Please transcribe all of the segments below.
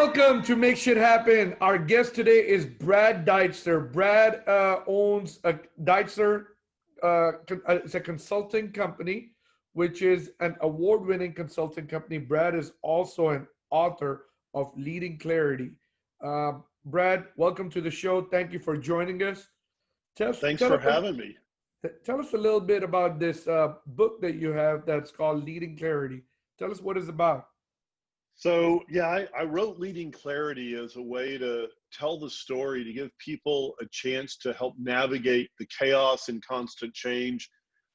Welcome to Make Shit Happen. Our guest today is Brad Deutser. Brad owns a Deutser. It's a consulting company, which is an award-winning consulting company. Brad is also an author of Leading Clarity. Brad, welcome to the show. Thank you for joining us. Thanks for having me. Tell us a little bit about this book that you have that's called Leading Clarity. Tell us what it's about. So, yeah, I wrote Leading Clarity as a way to tell the story, to give people a chance to help navigate the chaos and constant change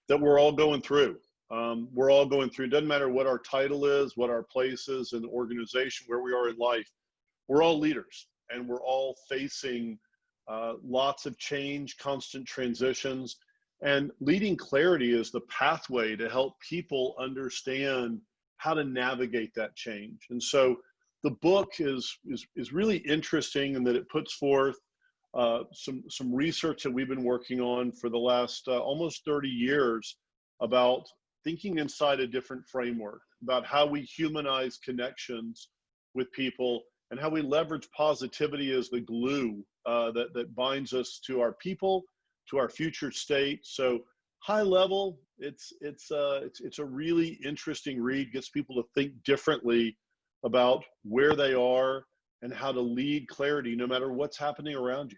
that we're all going through. We're all going through. It doesn't matter what our title is, what our place is in the organization, where we are in life. We're all leaders, and we're all facing lots of change, constant transitions. And Leading Clarity is the pathway to help people understand how to navigate that change. And so the book is really interesting in that it puts forth some research that we've been working on for the last almost 30 years about thinking inside a different framework, about how we humanize connections with people and how we leverage positivity as the glue that binds us to our people, to our future state. So high level, it's a really interesting read, gets people to think differently about where they are and how to lead clarity no matter what's happening around you.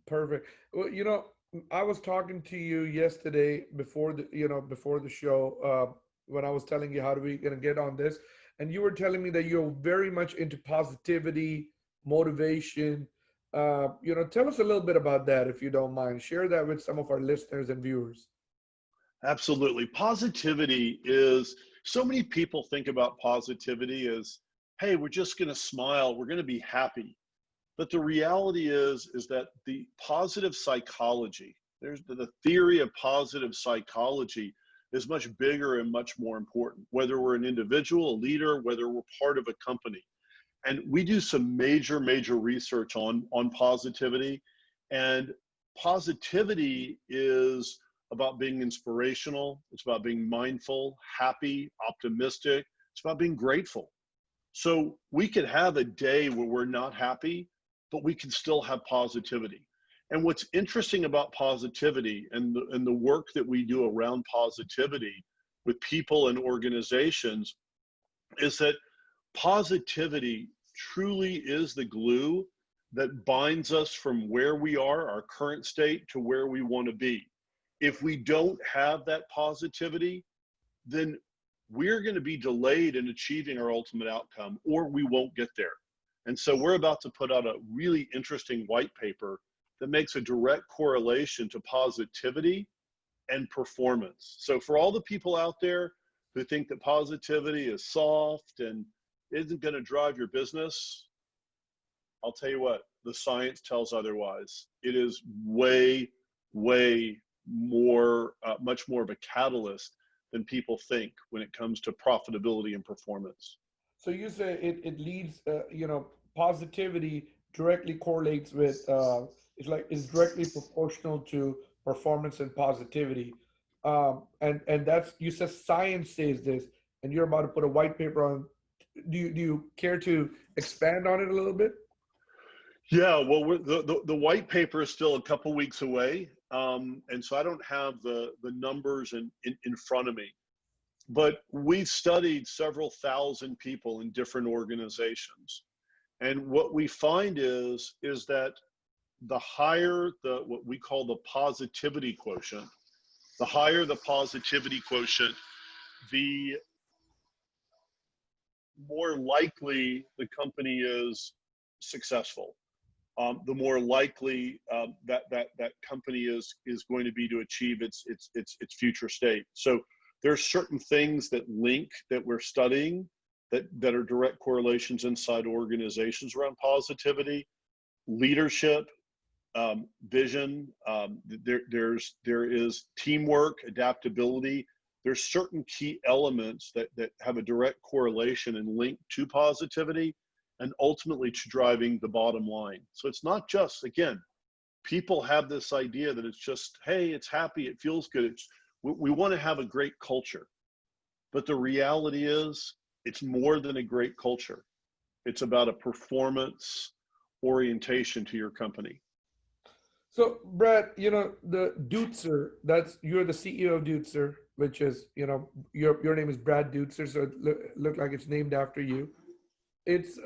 Perfect. Well, I was talking to you yesterday before the show, when I was telling you how do we gonna get on this, and you were telling me that you're very much into positivity, motivation. Tell us a little bit about that, if you don't mind. Share that with some of our listeners and viewers. Absolutely. Positivity is, so many people think about positivity as, hey, we're just going to smile, we're going to be happy. But the reality is that the positive psychology, there's the theory of positive psychology is much bigger and much more important, whether we're an individual, a leader, whether we're part of a company. And we do some major research on positivity. And positivity is about being inspirational. It's about being mindful, happy, optimistic. It's about being grateful. So we could have a day where we're not happy, but we can still have positivity. And what's interesting about positivity and the work that we do around positivity with people and organizations is that positivity truly is the glue that binds us from where we are, our current state, to where we want to be. If we don't have that positivity, then we're going to be delayed in achieving our ultimate outcome, or we won't get there. And so we're about to put out a really interesting white paper that makes a direct correlation to positivity and performance. So for all the people out there who think that positivity is soft and isn't going to drive your business, I'll tell you what, the science tells otherwise. It is way more, much more of a catalyst than people think when it comes to profitability and performance. So you say it leads, positivity directly correlates with, it's directly proportional to performance and positivity. And that's, you said science says this, and you're about to put a white paper on. Do you care to expand on it a little bit? Yeah, well, the white paper is still a couple weeks away, and so I don't have the numbers in front of me. But we've studied several thousand people in different organizations, and what we find is that the higher what we call the positivity quotient, the higher the positivity quotient, the more likely the company is successful. The more likely that company is going to be to achieve its future state. So there are certain things that we're studying that are direct correlations inside organizations around positivity, leadership, vision. There is teamwork, adaptability. There's certain key elements that have a direct correlation and link to positivity and ultimately to driving the bottom line. So it's not just, again, people have this idea that it's just, hey, it's happy, it feels good. We want to have a great culture. But the reality is, it's more than a great culture. It's about a performance orientation to your company. So, Brad, the Deutser, you're the CEO of Deutser, which is, your name is Brad Deutser, so it look like it's named after you. It's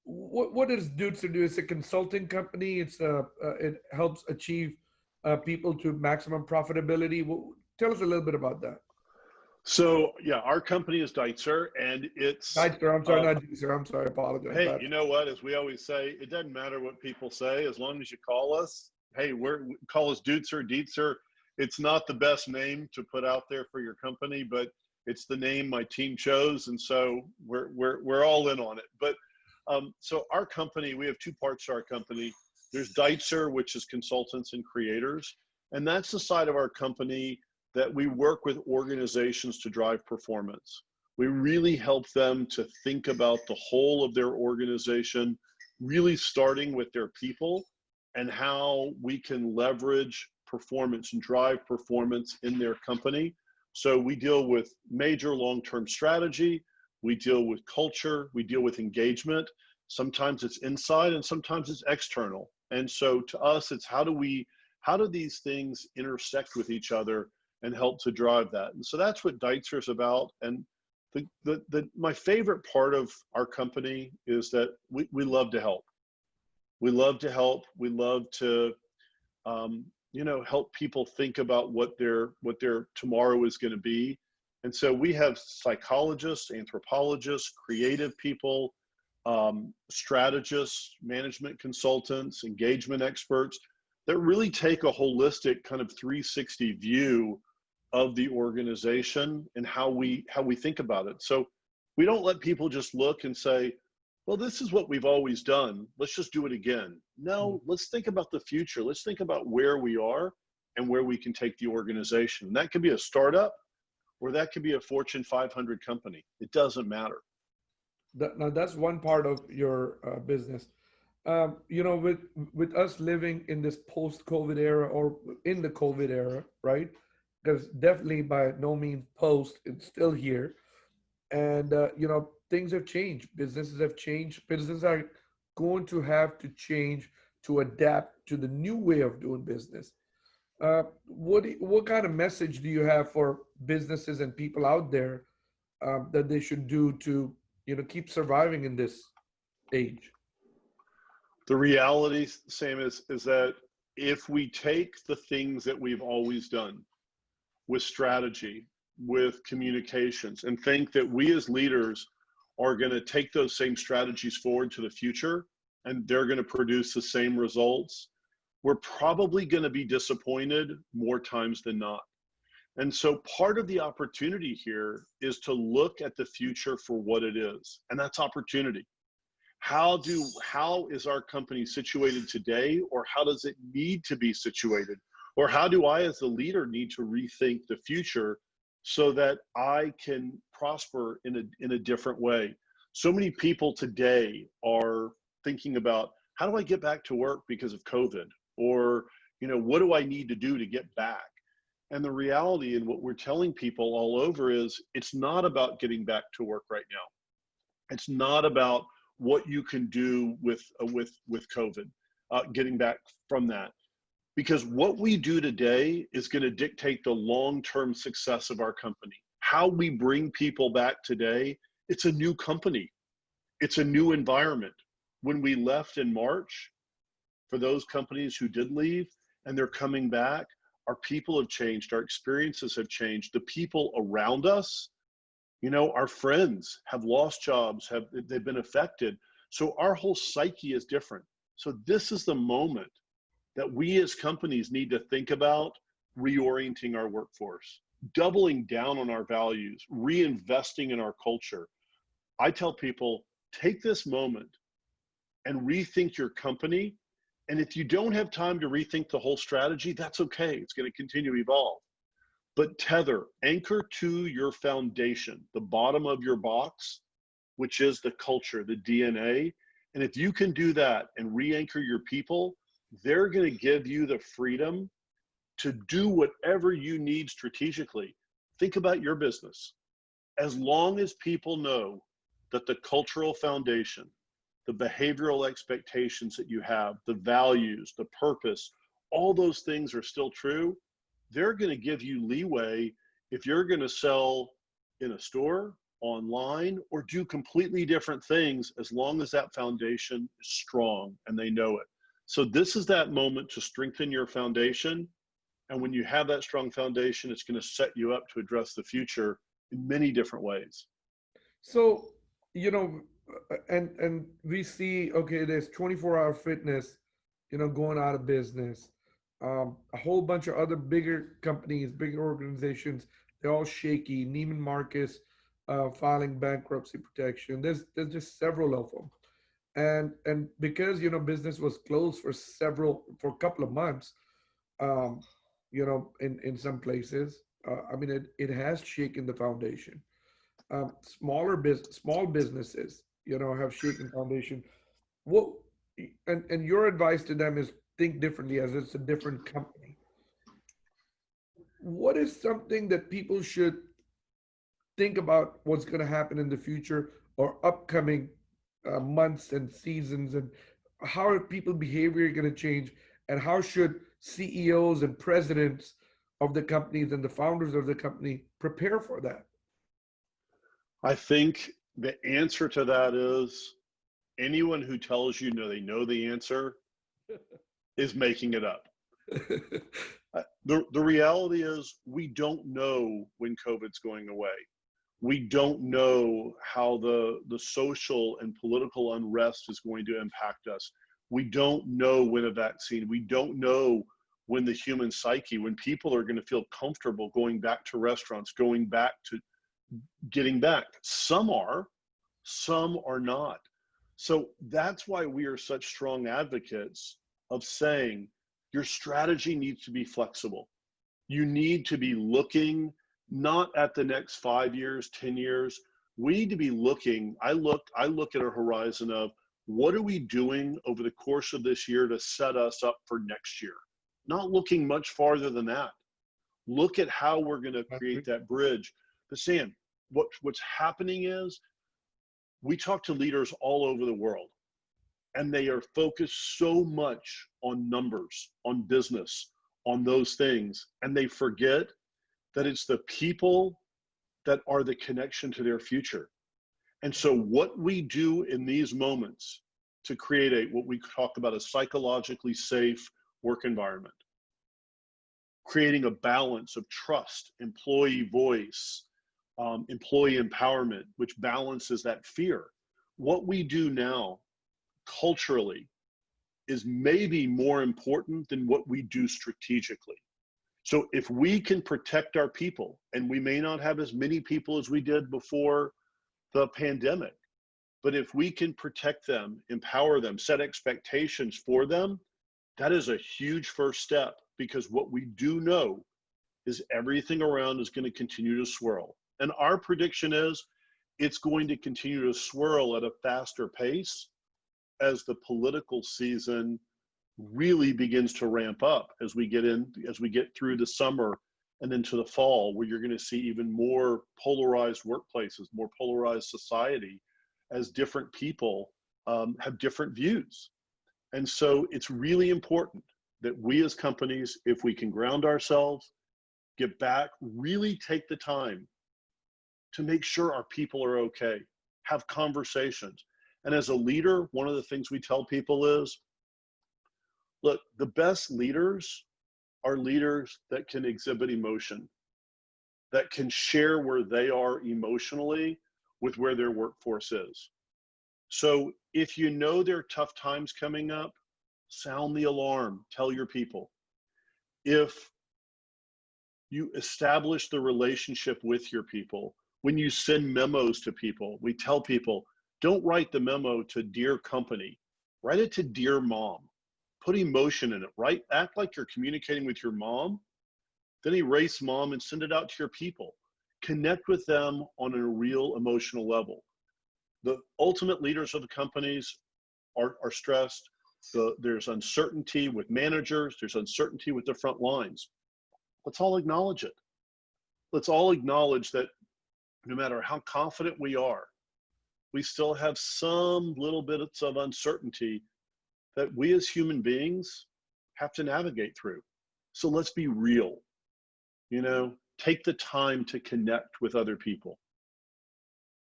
what does Deutser do? It's a consulting company. It helps achieve people to maximum profitability. Tell us a little bit about that. So yeah, our company is Deutser, and it's Deutser, I'm sorry, not Deutser. I'm sorry, I apologize. hey, you know what? As we always say, it doesn't matter what people say as long as you call us. Hey, call us Deutser, Dietzer. It's not the best name to put out there for your company, but it's the name my team chose, and so we're all in on it. But so our company, we have two parts to our company. There's Deutser, which is consultants and creators, and that's the side of our company that we work with organizations to drive performance. We really help them to think about the whole of their organization, really starting with their people and how we can leverage performance and drive performance in their company. So we deal with major long-term strategy, we deal with culture, we deal with engagement. Sometimes it's inside and sometimes it's external. And so to us, it's how do these things intersect with each other and help to drive that. And so that's what Deutzer is about. And my favorite part of our company is that we love to help. We love to help. We love to, help people think about what their tomorrow is going to be. And so we have psychologists, anthropologists, creative people, strategists, management consultants, engagement experts that really take a holistic kind of 360 view of the organization and how we think about it. So we don't let people just look and say, well, this is what we've always done, let's just do it again. No, let's think about the future. Let's think about where we are and where we can take the organization. And that could be a startup or that could be a Fortune 500 company. It doesn't matter. Now that's one part of your business. With us living in this post-COVID era or in the COVID era, right? Because definitely by no means post, it's still here. And things have changed. Businesses have changed. Businesses are going to have to change to adapt to the new way of doing business. What kind of message do you have for businesses and people out there that they should do to keep surviving in this age? The reality, Sam, is that if we take the things that we've always done with strategy, with communications, and think that we as leaders are going to take those same strategies forward to the future and they're going to produce the same results, we're probably going to be disappointed more times than not. And so part of the opportunity here is to look at the future for what it is, and that's opportunity. How is our company situated today, or how does it need to be situated? Or how do I as the leader need to rethink the future so that I can prosper in a different way? So many people today are thinking about, how do I get back to work because of COVID? Or, what do I need to do to get back? And the reality and what we're telling people all over is it's not about getting back to work right now. It's not about what you can do with COVID, getting back from that. Because what we do today is going to dictate the long-term success of our company. How we bring people back today, it's a new company. It's a new environment. When we left in March, for those companies who did leave and they're coming back, our people have changed, our experiences have changed. The people around us, our friends have lost jobs, they've been affected. So our whole psyche is different. So this is the moment that we as companies need to think about reorienting our workforce, doubling down on our values, reinvesting in our culture. I tell people, take this moment and rethink your company. And if you don't have time to rethink the whole strategy, that's okay. It's going to continue to evolve. But anchor to your foundation, the bottom of your box, which is the culture, the DNA. And if you can do that and re-anchor your people, they're going to give you the freedom to do whatever you need strategically. Think about your business. As long as people know that the cultural foundation, the behavioral expectations that you have, the values, the purpose, all those things are still true, they're going to give you leeway if you're going to sell in a store, online, or do completely different things, as long as that foundation is strong and they know it. So this is that moment to strengthen your foundation. And when you have that strong foundation, it's going to set you up to address the future in many different ways. So, you know, and we see, okay, there's 24-hour fitness, going out of business. A whole bunch of other bigger companies, bigger organizations, they're all shaky. Neiman Marcus filing bankruptcy protection. There's just several of them, and because business was closed for a couple of months, um, in some places, I mean, it has shaken the foundation. Small businesses, have shaken foundation. What and your advice to them is think differently, as it's a different company. What is something that people should think about what's going to happen in the future or upcoming months and seasons, and how are people behavior going to change, and how should CEOs and presidents of the companies and the founders of the company prepare for that? I think the answer to that is anyone who tells you no, they know the answer is making it up. The reality is we don't know when COVID's going away. We don't know how the social and political unrest is going to impact us. We don't know when a vaccine, we don't know when the human psyche, when people are going to feel comfortable going back to restaurants, going back to getting back. Some are not. So that's why we are such strong advocates of saying your strategy needs to be flexible. You need to be looking not at the next 5 years, 10 years. We need to be looking, I look at a horizon of what are we doing over the course of this year to set us up for next year? Not looking much farther than that. Look at how we're going to create that bridge. But Sam, what's happening is we talk to leaders all over the world, and they are focused so much on numbers, on business, on those things, and they forget that it's the people that are the connection to their future. And so what we do in these moments to create what we talk about a psychologically safe work environment, creating a balance of trust, employee voice, employee empowerment, which balances that fear. What we do now culturally is maybe more important than what we do strategically. So if we can protect our people, and we may not have as many people as we did before the pandemic, but if we can protect them, empower them, set expectations for them, that is a huge first step, because what we do know is everything around is going to continue to swirl. And our prediction is it's going to continue to swirl at a faster pace as the political season really begins to ramp up as we get through the summer and into the fall, where you're going to see even more polarized workplaces, more polarized society, as different people have different views. And so it's really important that we as companies, if we can ground ourselves, get back, really take the time to make sure our people are okay, have conversations. And as a leader, one of the things we tell people is, look, the best leaders are leaders that can exhibit emotion, that can share where they are emotionally with where their workforce is. So if you know there are tough times coming up, sound the alarm, tell your people. If you establish the relationship with your people, when you send memos to people, we tell people, don't write the memo to dear company, write it to dear mom. Put emotion in it, right? Act like you're communicating with your mom, then erase mom and send it out to your people. Connect with them on a real emotional level. The ultimate leaders of the companies are stressed. There's uncertainty with managers, there's uncertainty with the front lines. Let's all acknowledge it. Let's all acknowledge that no matter how confident we are, we still have some little bits of uncertainty that we as human beings have to navigate through. So let's be real, take the time to connect with other people.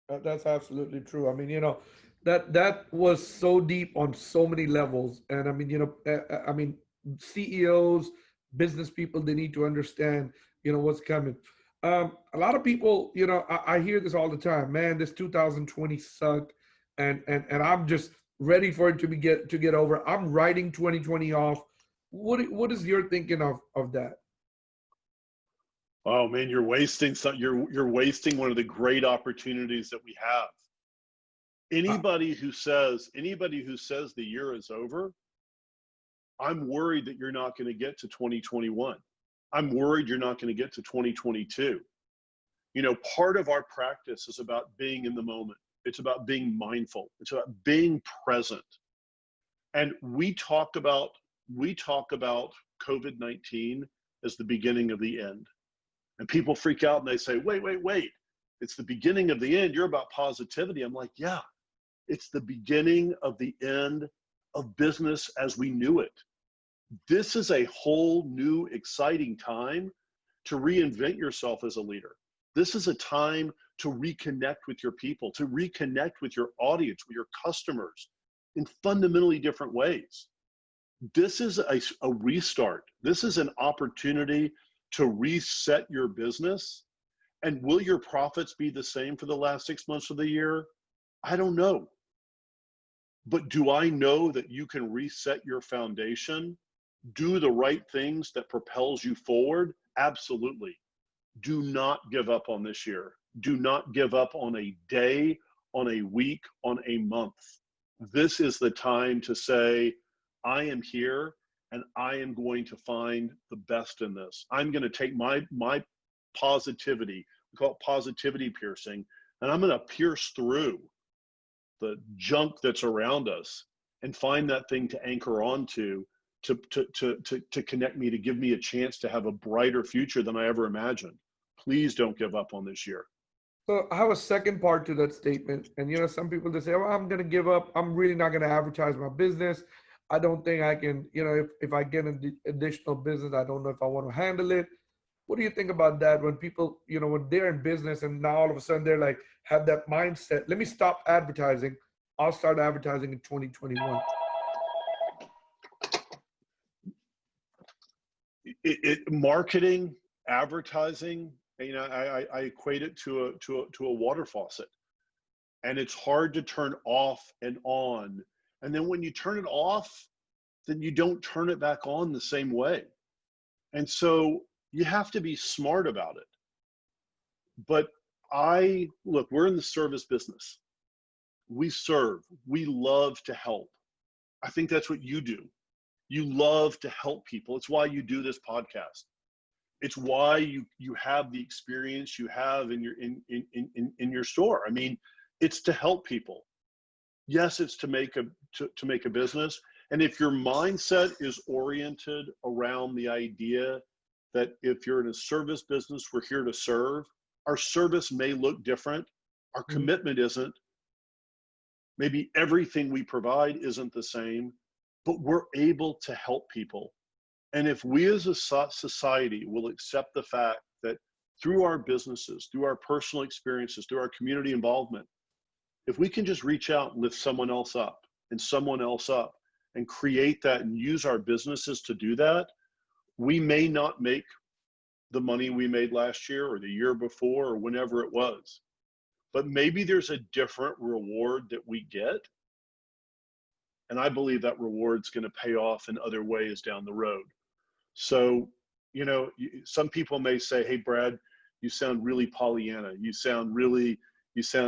That's absolutely true. I mean, that was so deep on so many levels. And I mean, I mean, CEOs, business people, they need to understand, what's coming. A lot of people, I hear this all the time. Man, this 2020 sucked, and I'm just ready for it to get over. I'm writing 2020 off. What is your thinking of that? Oh man, you're wasting one of the great opportunities that we have. Uh, Anybody who says the year is over, I'm worried that you're not going to get to 2021. I'm worried you're not going to get to 2022. Part of our practice is about being in the moment. It's about being mindful. It's about being present. And we talk about COVID-19 as the beginning of the end. And people freak out and they say, wait. It's the beginning of the end. You're about positivity. I'm like, yeah, it's the beginning of the end of business as we knew it. This is a whole new, exciting time to reinvent yourself as a leader. This is a time to reconnect with your people, to reconnect with your audience, with your customers in fundamentally different ways. This is a restart. This is an opportunity to reset your business. And will your profits be the same for the last 6 months of the year? I don't know. But do I know that you can reset your foundation, do the right things that propels you forward? Absolutely. Do not give up on this year. Do not give up on a day, on a week, on a month. This is the time to say, I am here and I am going to find the best in this. I'm going to take my positivity, we call it positivity piercing, and I'm going to pierce through the junk that's around us and find that thing to anchor onto to connect me, to give me a chance to have a brighter future than I ever imagined. Please don't give up on this year. So I have a second part to that statement. And some people that say, well, I'm gonna give up. I'm really not gonna advertise my business. I don't think I can, if I get an additional business, I don't know if I want to handle it. What do you think about that when people, when they're in business and now all of a sudden they're like, have that mindset, let me stop advertising. I'll start advertising in 2021. Marketing, advertising, I equate it to a water faucet, and it's hard to turn off and on. And then when you turn it off, then you don't turn it back on the same way. And so you have to be smart about it. But look, we're in the service business. We serve, we love to help. I think that's what you do. You love to help people. It's why you do this podcast. It's why you have the experience you have in your store. I mean, it's to help people. Yes, it's to make a business. And if your mindset is oriented around the idea that if you're in a service business, we're here to serve. Our service may look different. Our commitment isn't. Maybe everything we provide isn't the same, but we're able to help people. And if we as a society will accept the fact that through our businesses, through our personal experiences, through our community involvement, if we can just reach out and lift someone else up and someone else up and create that and use our businesses to do that, we may not make the money we made last year or the year before or whenever it was. But maybe there's a different reward that we get. And I believe that reward's going to pay off in other ways down the road. So, some people may say, hey, Brad, you sound really Pollyanna. You sound,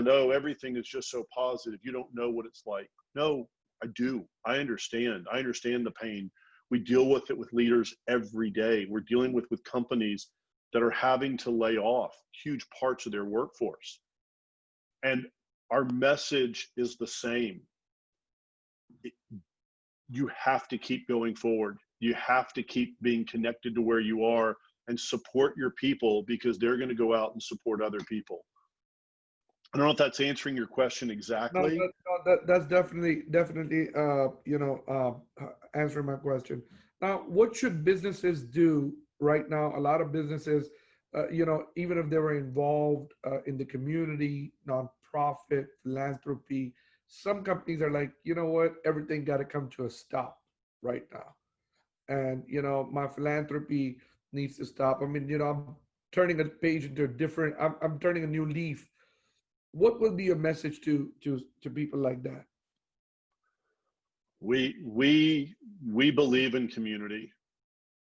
oh, everything is just so positive. You don't know what it's like. No, I do. I understand. I understand the pain. We deal with it with leaders every day. We're dealing with companies that are having to lay off huge parts of their workforce. And our message is the same. You have to keep going forward. You have to keep being connected to where you are and support your people, because they're going to go out and support other people. I don't know if that's answering your question No, exactly. that's definitely answering my question. Now, what should businesses do right now? A lot of businesses, even if they were involved in the community, nonprofit, philanthropy, some companies are like, you know what, everything got to come to a stop right now, and my philanthropy needs to stop. I mean, I'm turning a page into a different. I'm turning a new leaf. What will be your message to people like that? We believe in community,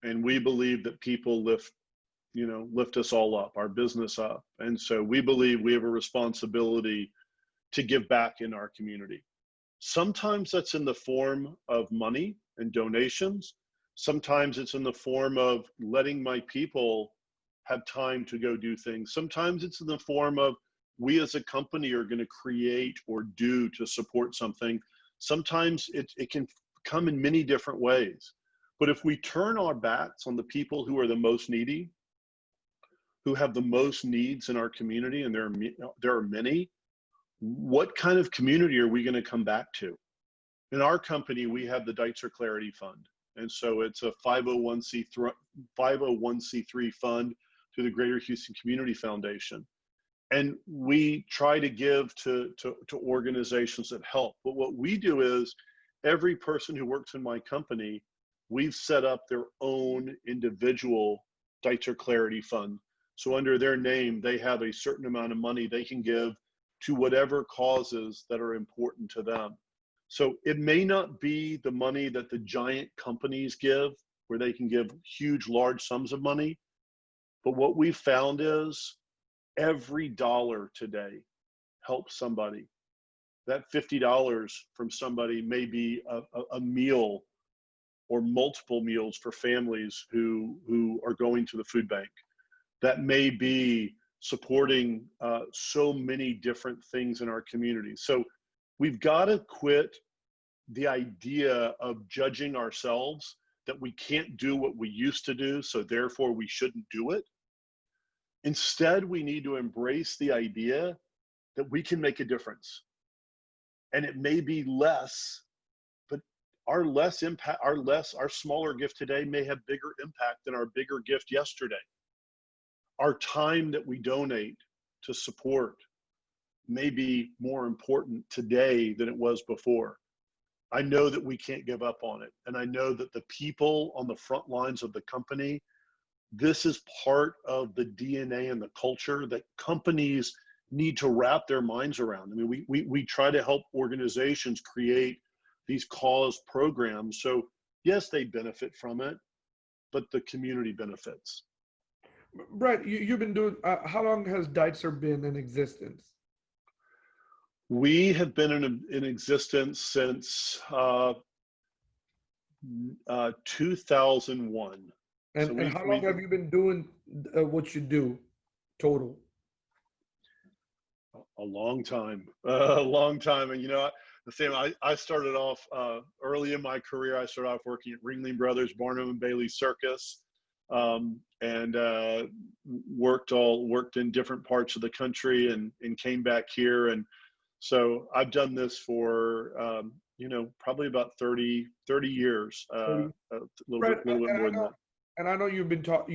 and we believe that people lift us all up, our business up. And so we believe we have a responsibility to give back in our community. Sometimes that's in the form of money and donations. Sometimes it's in the form of letting my people have time to go do things. Sometimes it's in the form of we as a company are going to create or do to support something. Sometimes it can come in many different ways. But if we turn our backs on the people who are the most needy, who have the most needs in our community, and there are many, what kind of community are we going to come back to? In our company, we have the Deutser Clarity Fund. And so it's a 501c3 fund through the Greater Houston Community Foundation. And we try to give to organizations that help. But what we do is every person who works in my company, we've set up their own individual Deutser Clarity Fund. So under their name, they have a certain amount of money they can give to whatever causes that are important to them. So it may not be the money that the giant companies give, where they can give huge, large sums of money. But what we've found is every dollar today helps somebody. That $50 from somebody may be a meal or multiple meals for families who are going to the food bank. That may be supporting so many different things in our community. So we've got to quit the idea of judging ourselves that we can't do what we used to do, so therefore we shouldn't do it. Instead, we need to embrace the idea that we can make a difference. And it may be less, but our less impact, our smaller gift today may have bigger impact than our bigger gift yesterday. Our time that we donate to support may be more important today than it was before. I know that we can't give up on it. And I know that the people on the front lines of the company, this is part of the DNA and the culture that companies need to wrap their minds around. I mean, we try to help organizations create these cause programs. So yes, they benefit from it, but the community benefits. Brett, you've been doing. How long has Deutzer been in existence? We have been in existence since 2001. So And how long have you been doing what you do total? a long time. And the same. I started off early in my career. I started off working at Ringling Brothers, Barnum and Bailey Circus, and worked in different parts of the country, and came back here. And so I've done this for probably about 30 years, a Right, little bit more than that. and I know you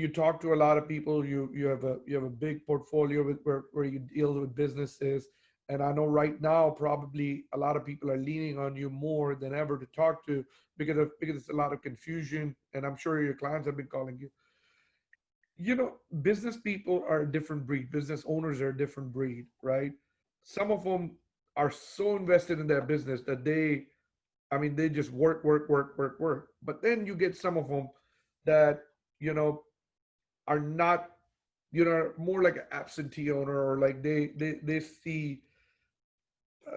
talk to a lot of people. You have a big portfolio where you deal with businesses, and I know right now probably a lot of people are leaning on you more than ever to talk to because it's a lot of confusion, and I'm sure your clients have been calling you. Business people are a different breed. Business owners are a different breed, right? Some of them are so invested in their business that I mean, they just work, work, work, work, work. But then you get some of them that, you know, are not, more like an absentee owner, or like they see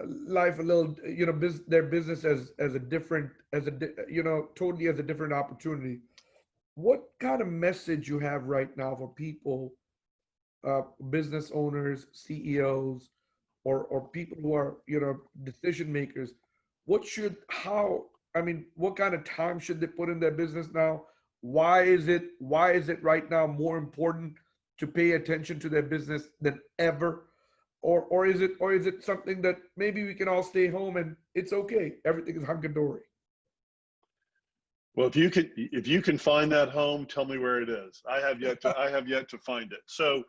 life a little, their business as a different, totally as a different opportunity. What kind of message you have right now for people, business owners, CEOs, or people who are decision makers? I mean, what kind of time should they put in their business now? Why is it right now more important to pay attention to their business than ever? or is it something that maybe we can all stay home and it's okay, everything is hunky-dory? Well, if you can find that home, tell me where it is. I have yet to find it. So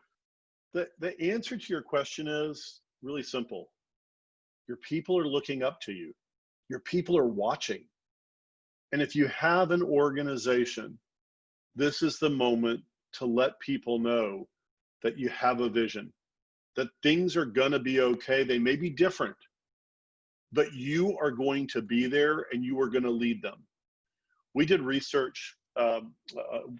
the answer to your question is really simple. Your people are looking up to you. Your people are watching. And if you have an organization, this is the moment to let people know that you have a vision, that things are going to be okay. They may be different, but you are going to be there and you are going to lead them. We did research,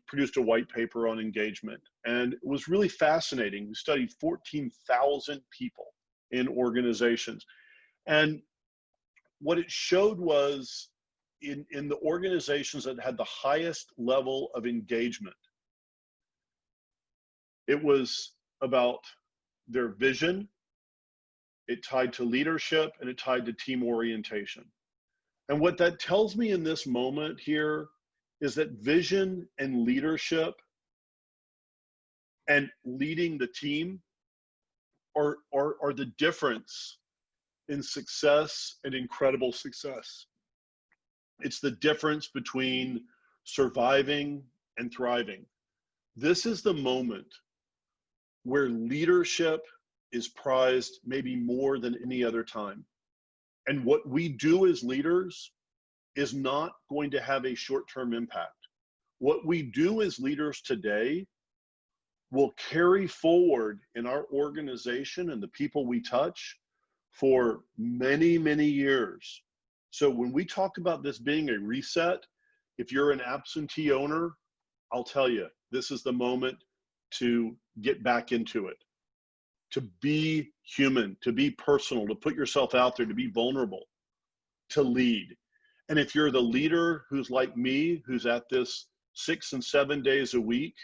produced a white paper on engagement, and it was really fascinating. We studied 14,000 people in organizations. And what it showed was in the organizations that had the highest level of engagement, it was about their vision, it tied to leadership, and it tied to team orientation. And what that tells me in this moment here is that vision and leadership and leading the team are the difference in success and incredible success. It's the difference between surviving and thriving. This is the moment where leadership is prized maybe more than any other time. And what we do as leaders is not going to have a short-term impact. What we do as leaders today will carry forward in our organization and the people we touch for many, many years. So when we talk about this being a reset, if you're an absentee owner, I'll tell you, this is the moment to get back into it, to be human, to be personal, to put yourself out there, to be vulnerable, to lead. And if you're the leader who's like me, who's at this 6 and 7 days a week,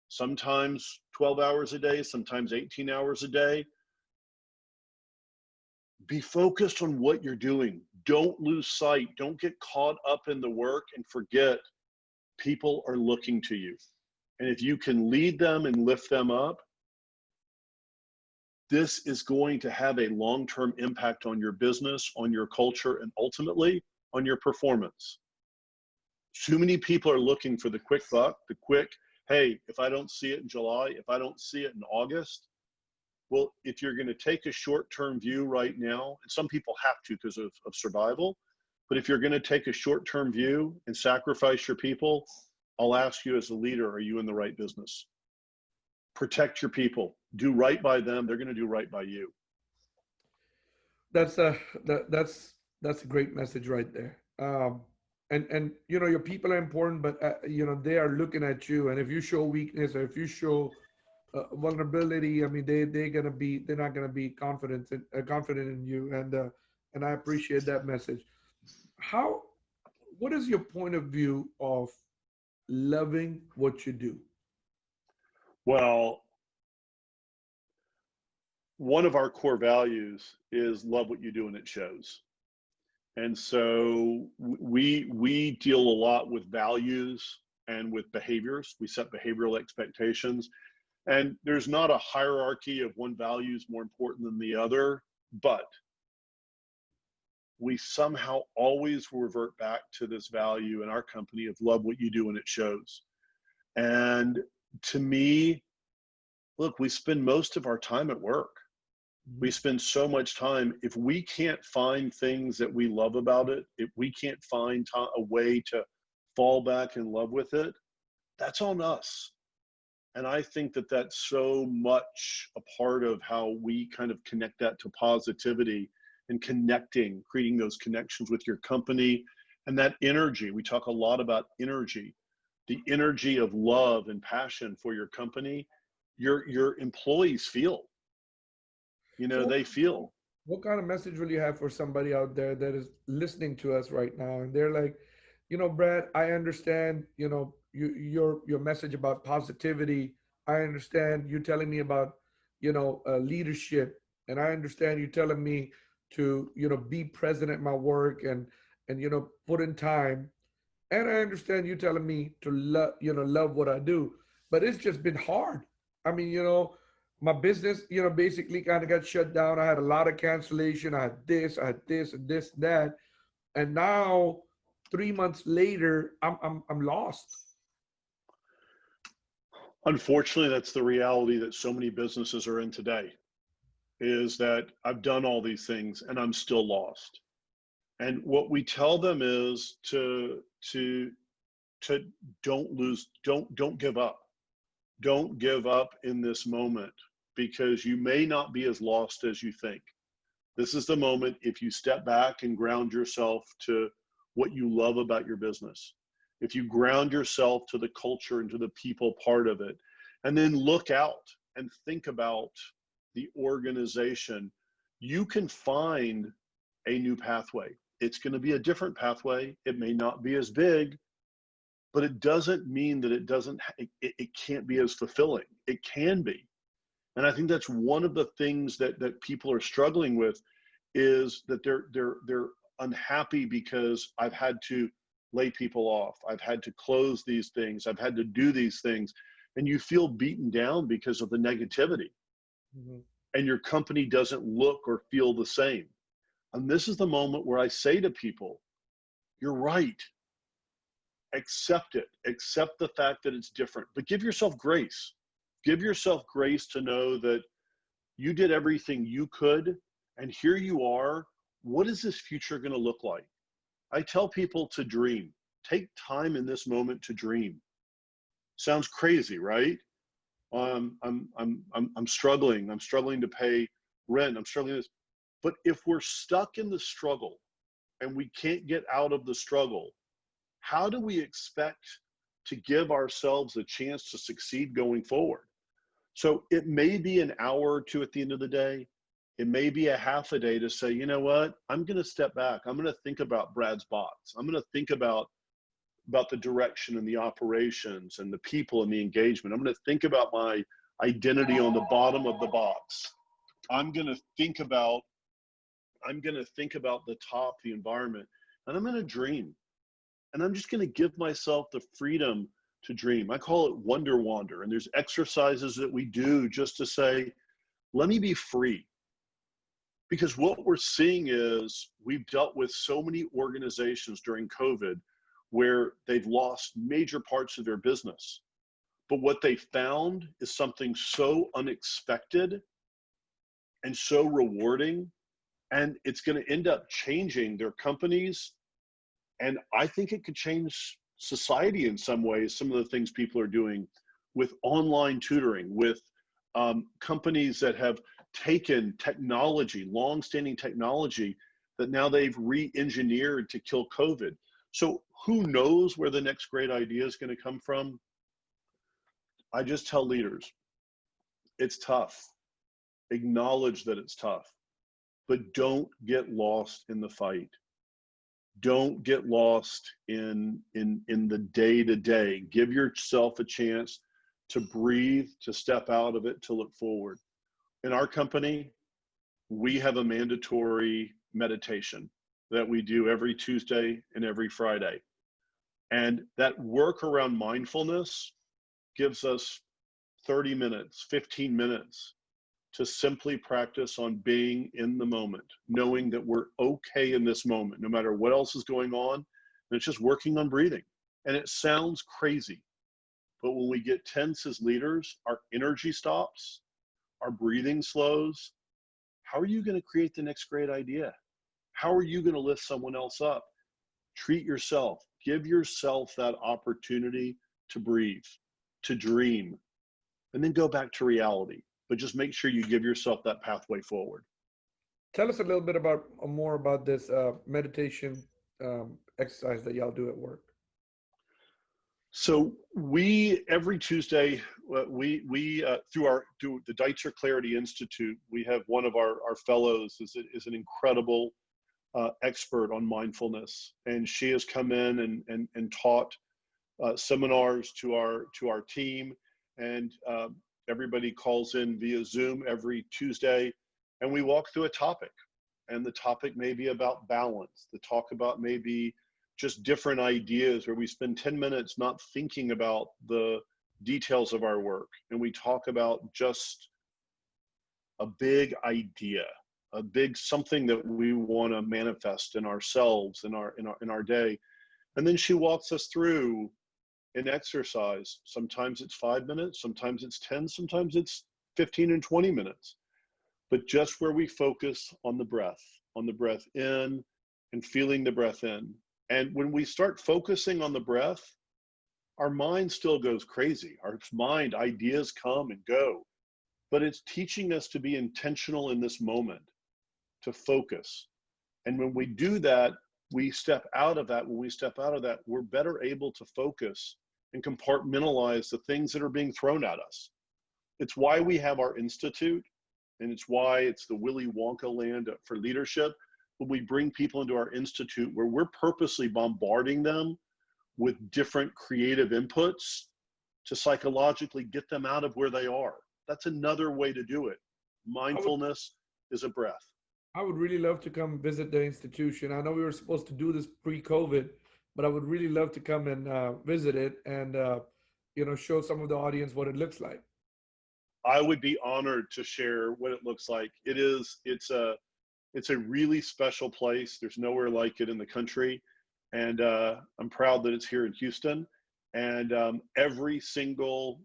sometimes 12 hours a day, sometimes 18 hours a day, be focused on what you're doing. Don't lose sight. Don't get caught up in the work and forget people are looking to you. And if you can lead them and lift them up, this is going to have a long-term impact on your business, on your culture, and ultimately on your performance. Too many people are looking for the quick buck, the quick, hey, if I don't see it in July, if I don't see it in August, well, if you're going to take a short-term view right now, and some people have to because of survival, but if you're going to take a short-term view and sacrifice your people, I'll ask you as a leader, are you in the right business? Protect your people. Do right by them. They're going to do right by you. That's a that's a great message right there. And your people are important, but they are looking at you, and if you show weakness or if you show vulnerability, I mean they're not gonna be confident in you, and I appreciate that message. How what is your point of view of loving what you do? Well, one of our core values is love what you do and it shows. And so we deal a lot with values and with behaviors. We set behavioral expectations. And there's not a hierarchy of one value is more important than the other, but we somehow always revert back to this value in our company of love what you do and it shows. And to me, look, we spend most of our time at work. We spend so much time. If we can't find things that we love about it, if we can't find a way to fall back in love with it, that's on us. And I think that that's so much a part of how we kind of connect that to positivity and connecting, creating those connections with your company and that energy. We talk a lot about energy, the energy of love and passion for your company. Your employees feel, So they feel. what kind of message will you have for somebody out there that is listening to us right now and they're like, Brad, I understand, your message about positivity. I understand you telling me about, leadership, and I understand you telling me to, be present at my work and put in time. And I understand you telling me to love what I do, but it's just been hard. I mean, my business, basically kind of got shut down. I had a lot of cancellation. I had this, and this, that, and now 3 months later, I'm lost. Unfortunately, that's the reality that so many businesses are in today, is that I've done all these things and I'm still lost. And what we tell them is to don't give up. Don't give up in this moment, because you may not be as lost as you think. This is the moment, if you step back and ground yourself to what you love about your business, if you ground yourself to the culture and to the people part of it, and then look out and think about the organization, you can find a new pathway. It's going to be a different pathway. It may not be as big, but it doesn't mean that it can't be as fulfilling. It can be. And I think that's one of the things that people are struggling with, is that they're unhappy because I've had to lay people off. I've had to close these things. I've had to do these things. And you feel beaten down because of the negativity. Mhm. And your company doesn't look or feel the same. And this is the moment where I say to people, you're right. Accept it. Accept the fact that it's different, but give yourself grace. Give yourself grace to know that you did everything you could, and here you are. What is this future going to look like? I tell people to dream. Take time in this moment to dream. Sounds crazy, right? I'm struggling. I'm struggling to pay rent. I'm struggling this. But if we're stuck in the struggle and we can't get out of the struggle, how do we expect to give ourselves a chance to succeed going forward? So it may be an hour or two at the end of the day. It may be a half a day to say, you know what, I'm going to step back. I'm going to think about Brad's box. I'm going to think about the direction and the operations and the people and the engagement. I'm going to think about my identity on the bottom of the box. I'm going to think about the top, the environment, and I'm going to dream. And I'm just going to give myself the freedom to dream. I call it wonder wander. And there's exercises that we do just to say, let me be free. Because what we're seeing is we've dealt with so many organizations during COVID where they've lost major parts of their business. But what they found is something so unexpected and so rewarding, and it's going to end up changing their companies. And I think it could change society in some ways. Some of the things people are doing with online tutoring, with companies that have taken technology, long-standing technology, that now they've re-engineered to kill COVID. So who knows where the next great idea is going to come from? I just tell leaders, it's tough. Acknowledge that it's tough, but don't get lost in the fight. Don't get lost in the day-to-day. Give yourself a chance to breathe, to step out of it, to look forward. In our company, we have a mandatory meditation that we do every Tuesday and every Friday. And that work around mindfulness gives us 30 minutes, 15 minutes to simply practice on being in the moment, knowing that we're okay in this moment, no matter what else is going on. And it's just working on breathing. And it sounds crazy, but when we get tense as leaders, our energy stops, our breathing slows. How are you going to create the next great idea? How are you going to lift someone else up? Treat yourself. Give yourself that opportunity to breathe, to dream, and then go back to reality. But just make sure you give yourself that pathway forward. Tell us a little bit about more about this meditation exercise that y'all do at work. So we every Tuesday we through the Deutser Clarity Institute, we have one of our fellows is an incredible expert on mindfulness, and she has come in and taught seminars to our team, and everybody calls in via Zoom every Tuesday, and we walk through a topic, and the topic may be about balance. The talk about maybe just different ideas, where we spend 10 minutes not thinking about the details of our work, and we talk about just a big idea, a big something that we want to manifest in ourselves, in our day. And then she walks us through an exercise. Sometimes it's 5 minutes, sometimes it's 10, sometimes it's 15 and 20 minutes. But just where we focus on the breath in and feeling the breath in. And when we start focusing on the breath, our mind still goes crazy. Our mind, ideas come and go, but it's teaching us to be intentional in this moment, to focus. And when we do that, we step out of that. When we step out of that, we're better able to focus and compartmentalize the things that are being thrown at us. It's why we have our institute, and it's why it's the Willy Wonka land for leadership. When we bring people into our institute where we're purposely bombarding them with different creative inputs to psychologically get them out of where they are. That's another way to do it. Mindfulness is a breath. I would really love to come visit the institution. I know we were supposed to do this pre-COVID, but I would really love to come and visit it and show some of the audience what it looks like. I would be honored to share what it looks like. It's a really special place. There's nowhere like it in the country. And I'm proud that it's here in Houston. And every single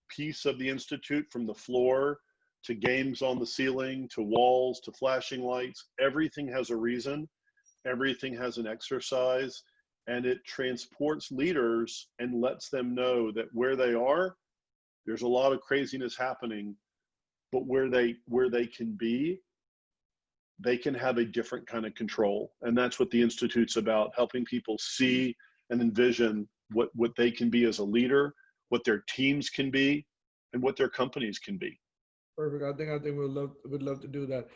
piece of the Institute, from the floor to games on the ceiling, to walls, to flashing lights, everything has a reason. Everything has an exercise, and it transports leaders and lets them know that where they are, there's a lot of craziness happening, but where they can be, they can have a different kind of control. And that's what the Institute's about, helping people see and envision what they can be as a leader, what their teams can be, and what their companies can be. Perfect. I think we'd love to do that.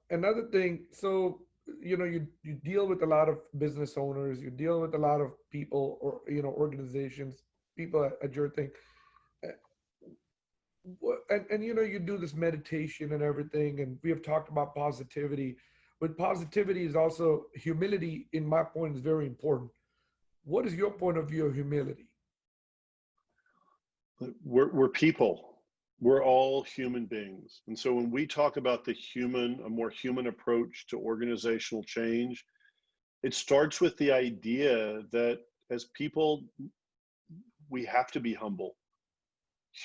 Another thing, so you deal with a lot of business owners, you deal with a lot of people, or organizations, people at your thing. And you do this meditation and everything, and we have talked about positivity, but positivity is also humility. In my point, is very important. What is your point of view of humility? We're people. We're all human beings. And so when we talk about a more human approach to organizational change, it starts with the idea that as people, we have to be humble.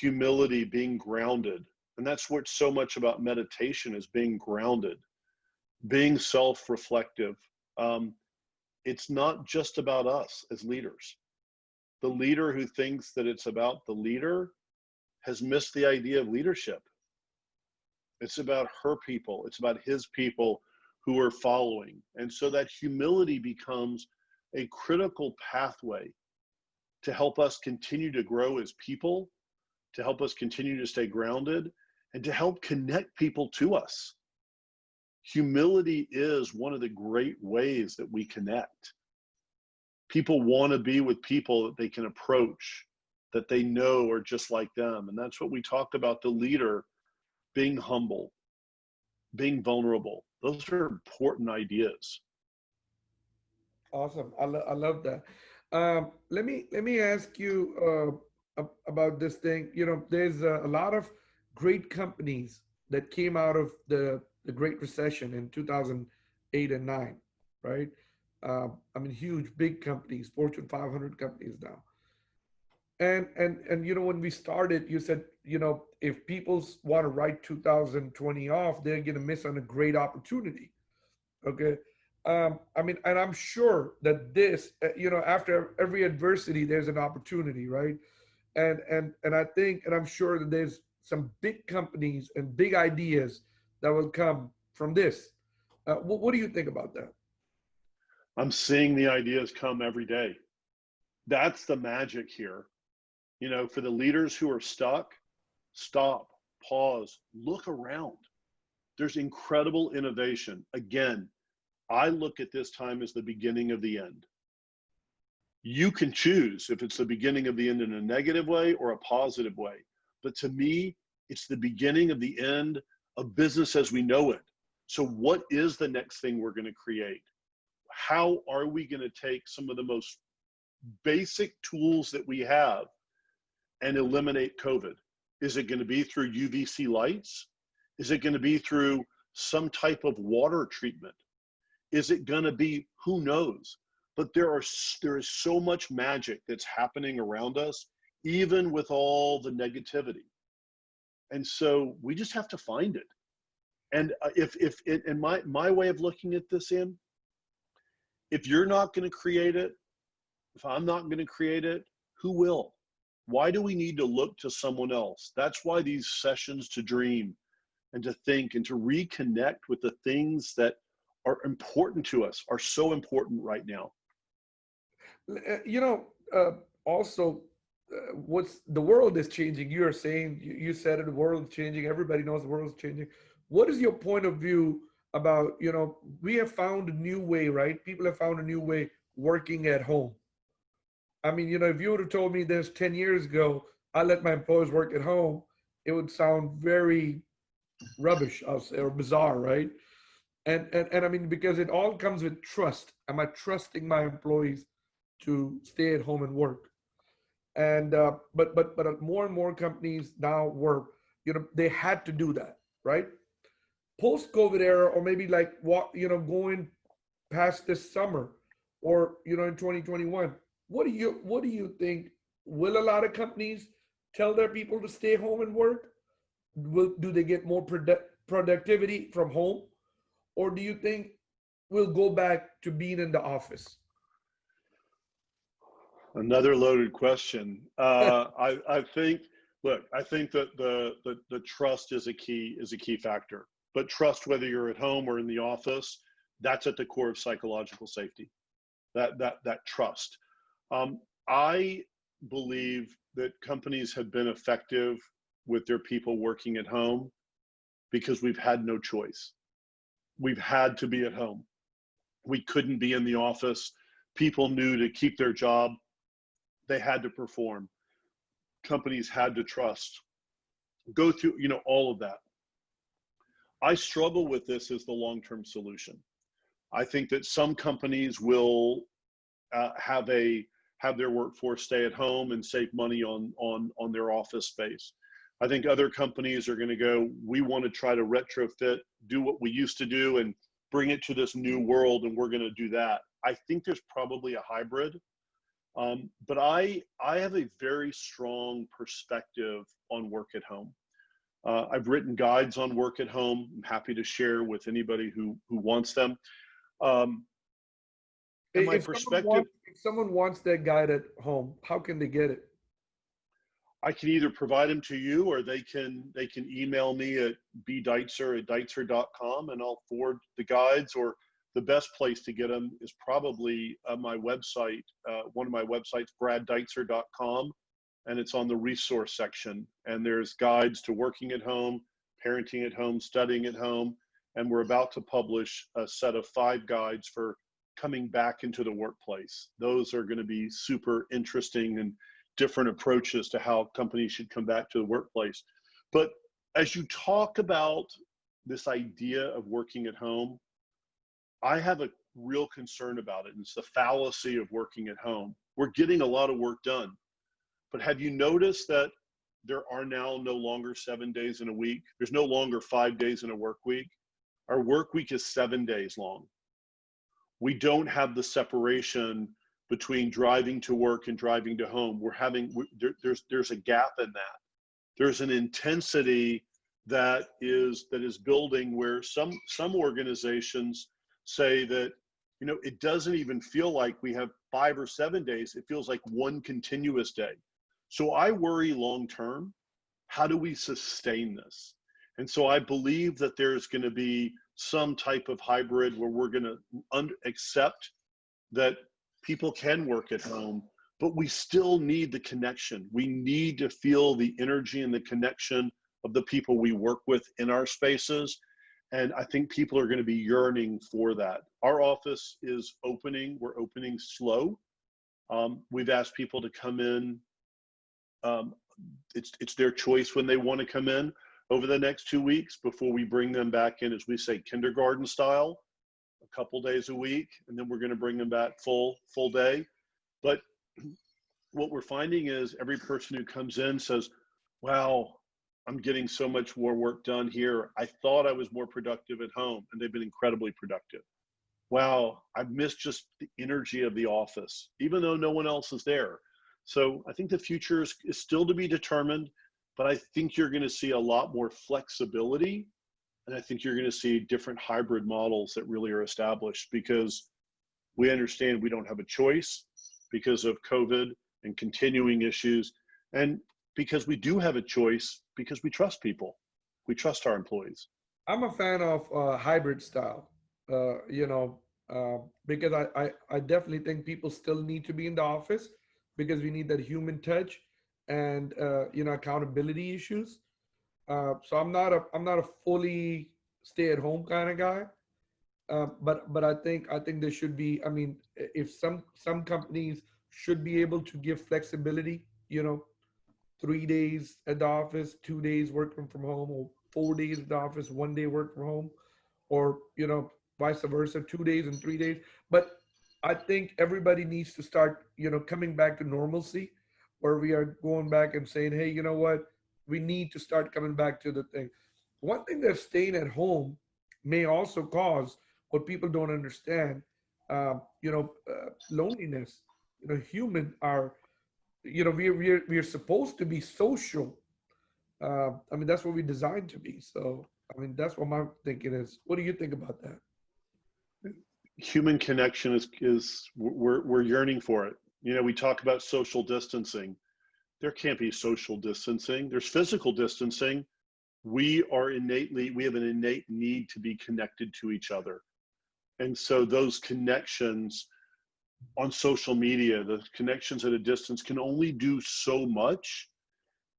Humility, being grounded. And that's what's so much about meditation, is being grounded, being self-reflective. It's not just about us as leaders. The leader who thinks that it's about the leader has missed the idea of leadership. It's about her people. It's about his people who are following. And so that humility becomes a critical pathway to help us continue to grow as people, to help us continue to stay grounded, and to help connect people to us. Humility is one of the great ways that we connect. People want to be with people that they can approach, that they know are just like them. And that's what we talked about, the leader being humble, being vulnerable. Those are important ideas. Awesome. I love that. Let me ask you about this thing. There's a lot of great companies that came out of the Great Recession in 2008 and 9, right? Huge, big companies, Fortune 500 companies now. And when we started, you said, if people want to write 2020 off, they're going to miss on a great opportunity. Okay. And I'm sure that this, after every adversity, there's an opportunity, right? And I think, and I'm sure that there's some big companies and big ideas that will come from this. What do you think about that? I'm seeing the ideas come every day. That's the magic here. For the leaders who are stuck, stop, pause, look around. There's incredible innovation. Again, I look at this time as the beginning of the end. You can choose if it's the beginning of the end in a negative way or a positive way. But to me, it's the beginning of the end of business as we know it. So what is the next thing we're going to create? How are we going to take some of the most basic tools that we have and eliminate COVID? Is it going to be through UVC lights? Is it going to be through some type of water treatment? Is it going to be, who knows? But there is so much magic that's happening around us, even with all the negativity. And so we just have to find it. And if in my way of looking at this, in, if you're not going to create it, if I'm not going to create it, who will? Why do we need to look to someone else? That's why these sessions to dream and to think and to reconnect with the things that are important to us are so important right now. You know, also, what's the world is changing. You are saying, you said it, the world is changing. Everybody knows the world is changing. What is your point of view about, we have found a new way, right? People have found a new way working at home. I mean, if you would have told me this 10 years ago, I let my employees work at home, it would sound very rubbish, I'll say, or bizarre, right? And I mean, because it all comes with trust. Am I trusting my employees to stay at home and work? And but more and more companies now work. They had to do that, right? Post COVID era, or maybe like what going past this summer, or in 2021. What do you think? Will a lot of companies tell their people to stay home and work? Do they get more productivity from home, or do you think we'll go back to being in the office? Another loaded question. I think, look, I think that the trust is a key factor. But trust, whether you're at home or in the office, that's at the core of psychological safety. That trust. I believe that companies have been effective with their people working at home because we've had no choice. We've had to be at home. We couldn't be in the office. People knew to keep their job, they had to perform. Companies had to trust. Go through, all of that. I struggle with this as the long-term solution. I think that some companies will have their workforce stay at home and save money on their office space. I think other companies are going to go, we want to try to retrofit, do what we used to do and bring it to this new world, and we're going to do that. I think there's probably a hybrid. But I have a very strong perspective on work at home. I've written guides on work at home. I'm happy to share with anybody who wants them. And my perspective, If someone wants that guide at home, how can they get it? I can either provide them to you, or they can email me at bdeitzer@deitzer.com, and I'll forward the guides. Or the best place to get them is probably my website. One of my websites, braddeitzer.com, and it's on the resource section. And there's guides to working at home, parenting at home, studying at home, and we're about to publish a set of 5 guides for coming back into the workplace. Those are going to be super interesting and different approaches to how companies should come back to the workplace. But as you talk about this idea of working at home, I have a real concern about it. And it's the fallacy of working at home. We're getting a lot of work done. But have you noticed that there are now no longer 7 days in a week? There's no longer 5 days in a work week. Our work week is 7 days long. We don't have the separation between driving to work and driving to home. There's a gap in that. There's an intensity that is building, where some organizations say that, it doesn't even feel like we have 5 or 7 days. It feels like one continuous day. So I worry long term, how do we sustain this? And so I believe that there's going to be some type of hybrid where we're going to accept that people can work at home, but we still need the connection. We need to feel the energy and the connection of the people we work with in our spaces. And I think people are going to be yearning for that. Our office is opening. We're opening slow. We've asked people to come in. It's their choice when they want to come in over the next 2 weeks before we bring them back in, as we say, kindergarten style, a couple days a week, and then we're going to bring them back full day. But what we're finding is every person who comes in says, wow, I'm getting so much more work done here. I thought I was more productive at home, and they've been incredibly productive. Wow, I've missed just the energy of the office, even though no one else is there. So I think the future is still to be determined, but I think you're going to see a lot more flexibility. And I think you're going to see different hybrid models that really are established because we understand we don't have a choice because of COVID and continuing issues. And because we do have a choice because we trust people, we trust our employees. I'm a fan of hybrid style, you know, because I definitely think people still need to be in the office because we need that human touch and, you know, accountability issues. So I'm not a fully stay at home kind of guy. But I think there should be. I mean, if some companies should be able to give flexibility, you know, 3 days at the office, 2 days working from home, or 4 days at the office, 1 day work from home, or you know, vice versa, 2 days and 3 days. But I think everybody needs to start, you know, coming back to normalcy, where we are going back and saying, hey, you know what, we need to start coming back to the thing. One thing that staying at home may also cause what people don't understand, loneliness. You know, human are, you know, we're supposed to be social. I mean, that's what we designed to be. So, I mean, that's what my thinking is. What do you think about that? Human connection is we're yearning for it. You know, we talk about social distancing. There can't be social distancing. There's physical distancing. We have an innate need to be connected to each other. And so those connections on social media, the connections at a distance can only do so much.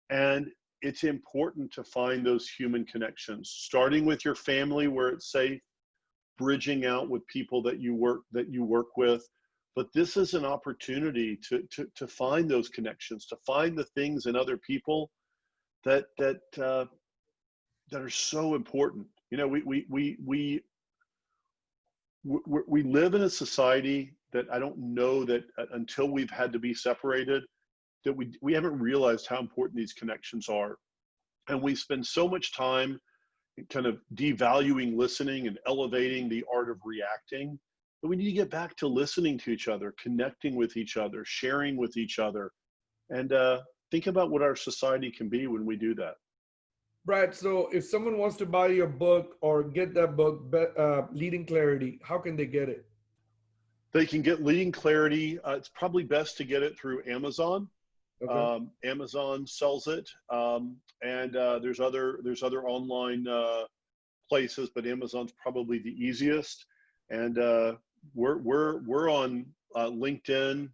And it's important to find those human connections, starting with your family where it's safe, bridging out with people that you work with. But this is an opportunity to find those connections, to find the things in other people that are so important. You know, we live in a society that I don't know that until we've had to be separated, that we haven't realized how important these connections are. And we spend so much time kind of devaluing listening and elevating the art of reacting. But we need to get back to listening to each other, connecting with each other, sharing with each other, and think about what our society can be when we do that. Brad, so if someone wants to buy your book or get that book, Leading Clarity, how can they get it? They can get Leading Clarity. It's probably best to get it through Amazon. Okay. Amazon sells it, and there's other online places, but Amazon's probably the easiest. And we're on LinkedIn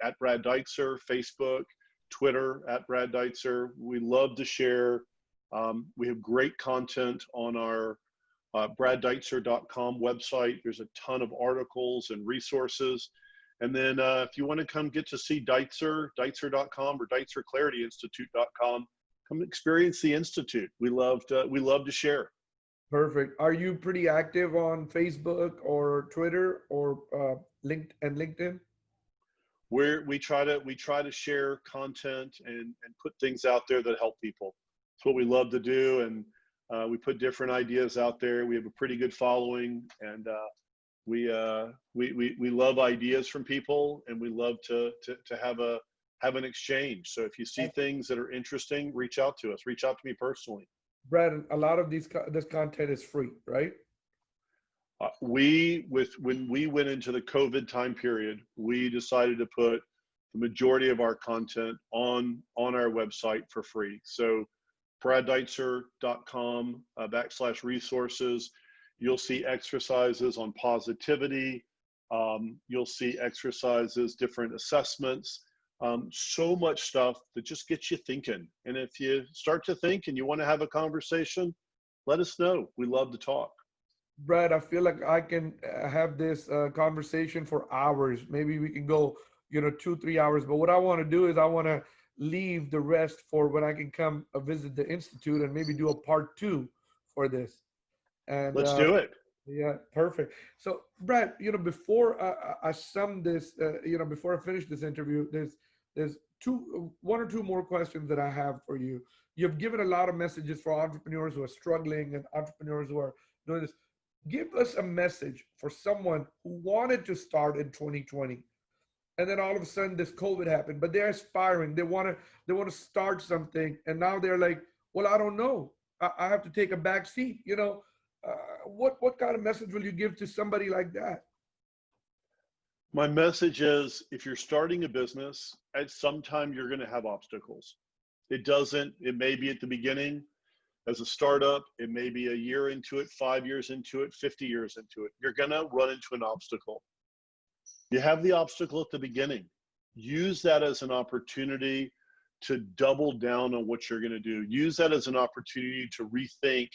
at Brad Deutser, Facebook, Twitter at Brad Deutser. We love to share. We have great content on our braddeitzer.com website. There's a ton of articles and resources. And then if you want to come get to see Deutser, Deutser.com or DeitzerClarityInstitute.com, come experience the Institute. We love to share. Perfect. Are you pretty active on Facebook or Twitter or LinkedIn? We try to share content and put things out there that help people. It's what we love to do, and we put different ideas out there. We have a pretty good following, and we love ideas from people, and we love to have an exchange. So if you see things that are interesting, reach out to us. Reach out to me personally. Brad, a lot of this content is free, right? When we went into the COVID time period, we decided to put the majority of our content on our website for free. So braddeitzer.com /resources. You'll see exercises on positivity. You'll see exercises, different assessments, so much stuff that just gets you thinking. And if you start to think and you want to have a conversation, let us know. We love to talk. Brad, I feel like I can have this conversation for hours. Maybe we can go, you know, 2, 3 hours. But what I want to do is I want to leave the rest for when I can come visit the Institute and maybe do a part 2 for this. And Let's do it. yeah, perfect. So, Brad, you know, before I sum this, you know, before I finish this interview, there's one or two more questions that I have for you. You've given a lot of messages for entrepreneurs who are struggling and entrepreneurs who are doing this. Give us a message for someone who wanted to start in 2020, and then all of a sudden this COVID happened, but they're aspiring. They want to start something, and now they're like, well, I don't know. I have to take a back seat. What kind of message will you give to somebody like that? My message is if you're starting a business, at some time you're going to have obstacles. It may be at the beginning as a startup, it may be a year into it, 5 years into it, 50 years into it. You're going to run into an obstacle. You have the obstacle at the beginning. Use that as an opportunity to double down on what you're going to do. Use that as an opportunity to rethink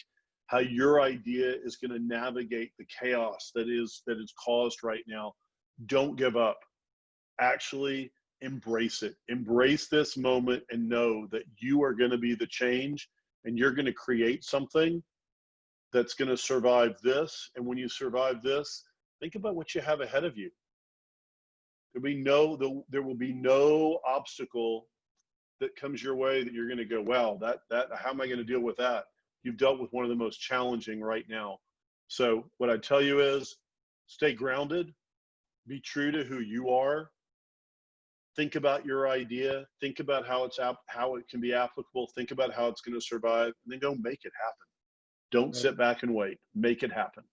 how your idea is going to navigate the chaos that is caused right now. Don't give up. Actually embrace it. Embrace this moment and know that you are going to be the change, and you're going to create something that's going to survive this. And when you survive this, think about what you have ahead of you. There will be no obstacle that comes your way that you're going to go, wow, that how am I going to deal with that? You've dealt with one of the most challenging right now. So what I tell you is stay grounded, be true to who you are. Think about your idea. Think about how it can be applicable. Think about how it's going to survive, and then go make it happen. Don't sit back and wait. Make it happen.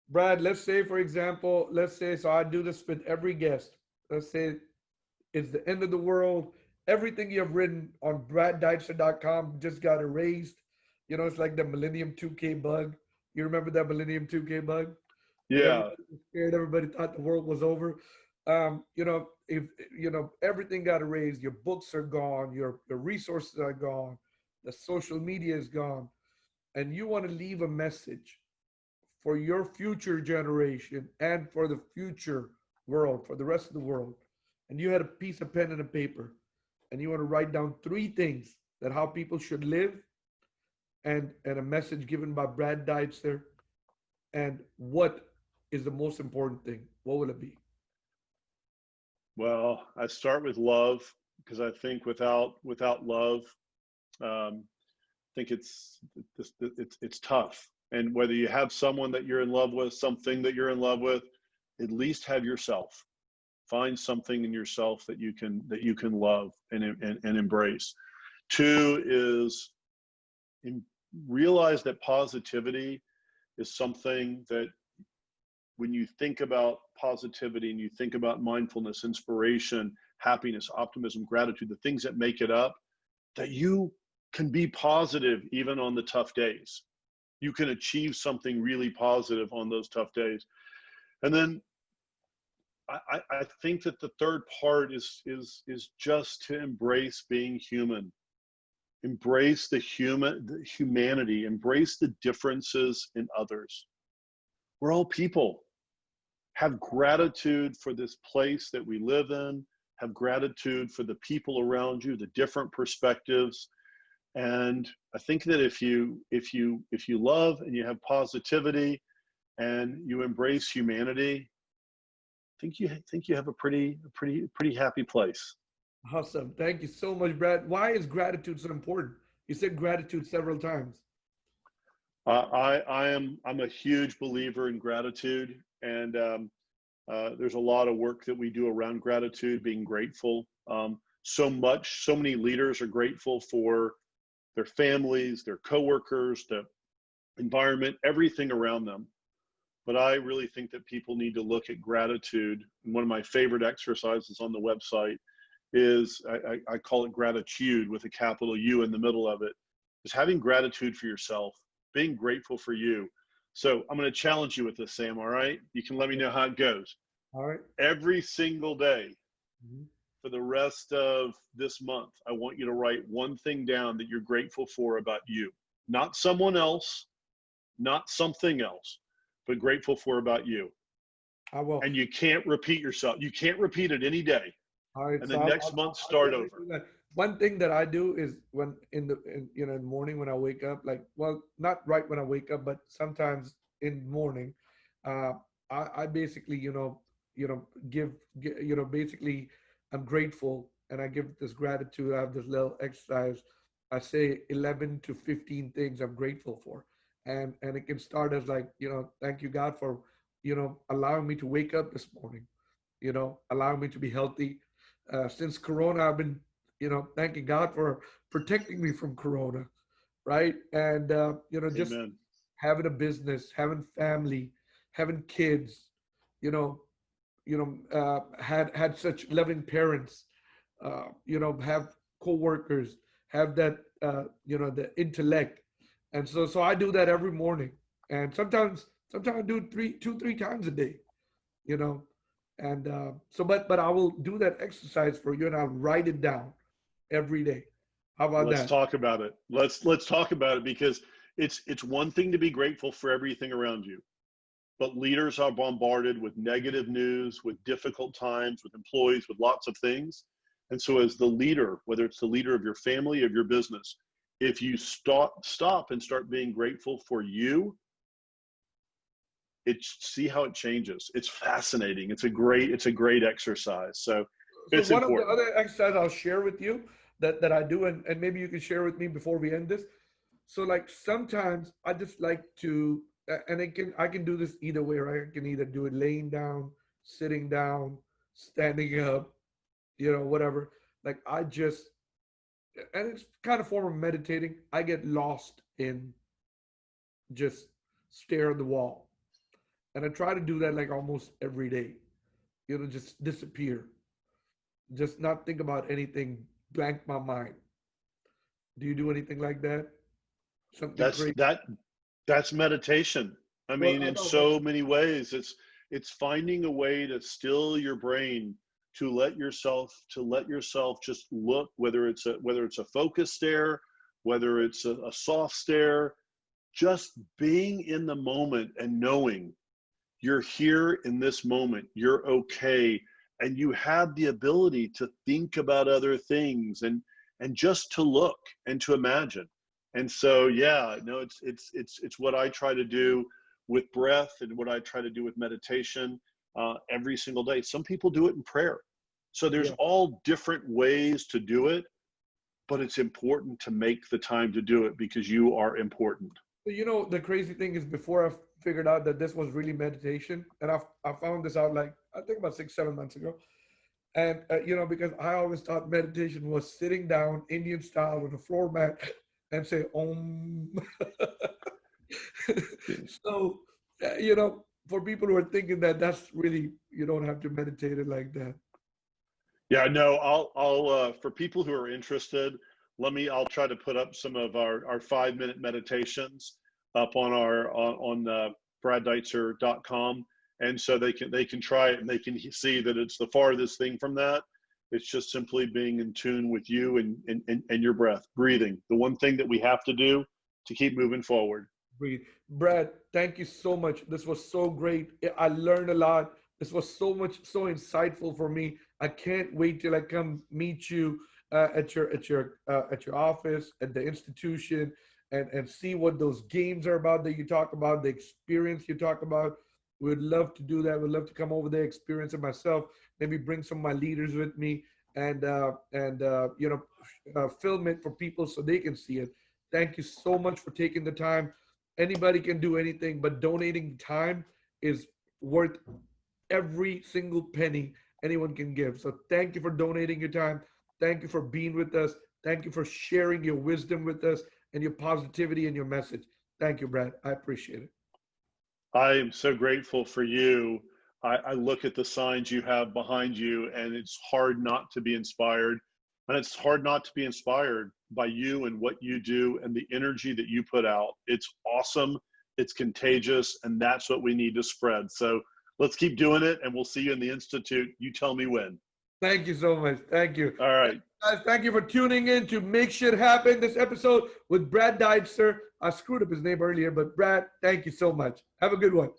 Brad, let's say, for example, so I do this with every guest. Let's say it's the end of the world. Everything you have written on braddeitzer.com just got erased. It's like the Millennium 2K bug. You remember that Millennium 2K bug? When Yeah. everybody was scared, everybody thought the world was over. If everything got erased, your books are gone, your resources are gone, the social media is gone, and you want to leave a message for your future generation and for the future world, for the rest of the world, and you had a piece of pen and a paper, and you want to write down three things that how people should live, and a message given by Brad Deitzer, and what is the most important thing, what will it be? Well, I start with love, because I think without love, I think it's tough. And whether you have someone that you're in love with, something that you're in love with, at least have yourself. Find something in yourself that you can love and embrace. Two is realize that positivity is something that, when you think about positivity and you think about mindfulness, inspiration, happiness, optimism, gratitude, the things that make it up, that you can be positive even on the tough days. You can achieve something really positive on those tough days. And then I think that the third part is just to embrace being human. Embrace the humanity, embrace the differences in others. We're all people. Have gratitude for this place that we live in. Have gratitude for the people around you, the different perspectives. And I think that if you love and you have positivity and you embrace humanity, think you have a pretty happy place. Awesome. Thank you so much, Brad. Why is gratitude so important? You said gratitude several times. I'm a huge believer in gratitude, and there's a lot of work that we do around gratitude, being grateful. So many leaders are grateful for their families, their coworkers, the environment, everything around them. But I really think that people need to look at gratitude. And one of my favorite exercises on the website is, I call it gratitude with a capital U in the middle of it, is having gratitude for yourself, being grateful for you. So I'm going to challenge you with this, Sam, all right? You can let me know how it goes. All right. Every single day Mhm. for the rest of this month, I want you to write one thing down that you're grateful for about you. Not someone else, not something else, but grateful for about you. I will. And you can't repeat yourself. You can't repeat it any day. All right. And So then next month, start definitely over. do that. One thing that I do is when in the morning when I wake up, like, well, not right when I wake up, but sometimes in the morning, uh, I basically give, basically I'm grateful and I give this gratitude. I have this little exercise. I say 11 to 15 things I'm grateful for. And it can start as like, thank you God for, allowing me to wake up this morning, allowing me to be healthy. Since Corona, I've been, thanking God for protecting me from Corona, right? And just Amen. having a business, having family, having kids, you know, had such loving parents, have coworkers, have that, the intellect, and so I do that every morning, and sometimes I do it 3 times a day, you know, and but I will do that exercise for you, and I'll write it down every day. How about Let's that? talk about it. Let's talk about it, because it's one thing to be grateful for everything around you, but leaders are bombarded with negative news, with difficult times, with employees, with lots of things. And so as the leader, whether it's the leader of your family, of your business, if you stop and start being grateful for you, see how it changes. It's fascinating. It's a great exercise. So So it's one of the important. other exercises I'll share with you that I do, and maybe you can share with me before we end this. So like sometimes I just like to, and I can do this either way, right? I can either do it laying down, sitting down, standing up, whatever. Like I just, and it's kind of form of meditating. I get lost in just stare at the wall, and I try to do that like almost every day. Just disappear, just not think about anything, blank my mind. Do you do anything like that? Something That's crazy? that that's meditation. I Well, mean, I in know, but so many ways, it's finding a way to still your brain, to let yourself just look, whether it's a focus stare, whether it's a soft stare, just being in the moment and knowing you're here in this moment, you're okay, and you have the ability to think about other things, and just to look and to imagine. And so yeah, no, it's what I try to do with breath, and what I try to do with meditation every single day. Some people do it in prayer. So there's yeah. all different ways to do it, but it's important to make the time to do it, because you are important. The crazy thing is, before I figured out that this was really meditation, and I found this out like I think about 6 7 months ago, and because I always thought meditation was sitting down Indian style on a floor mat and say Om. So for people who are thinking that that's really, you don't have to meditate it like that. Yeah, no, I'll for people who are interested, I'll try to put up some of our 5 minute meditations up on braddeitzer.com, and so they can try it, and they can see that it's the farthest thing from that. It's just simply being in tune with you, and your breath, breathing. The one thing that we have to do to keep moving forward. Breathe. Brad, thank you so much. This was so great. I learned a lot. This was so insightful for me. I can't wait till I come meet you at your office, at the institution, and see what those games are about that you talk about, the experience you talk about. We'd love to do that. We'd love to come over there, experience it myself. Maybe bring some of my leaders with me, and film it for people so they can see it. Thank you so much for taking the time. Anybody can do anything, but donating time is worth every single penny anyone can give. So thank you for donating your time. Thank you for being with us. Thank you for sharing your wisdom with us and your positivity and your message. Thank you, Brad. I appreciate it. I am so grateful for you. I look at the signs you have behind you, and it's hard not to be inspired. And it's hard not to be inspired by you and what you do and the energy that you put out. It's awesome, it's contagious, and that's what we need to spread. So let's keep doing it, and we'll see you in the Institute. You tell me when. Thank you so much. Thank you. All right. Guys, thank you for tuning in to Make Shit Happen, this episode with Brad Deutser. I screwed up his name earlier, but Brad, thank you so much. Have a good one.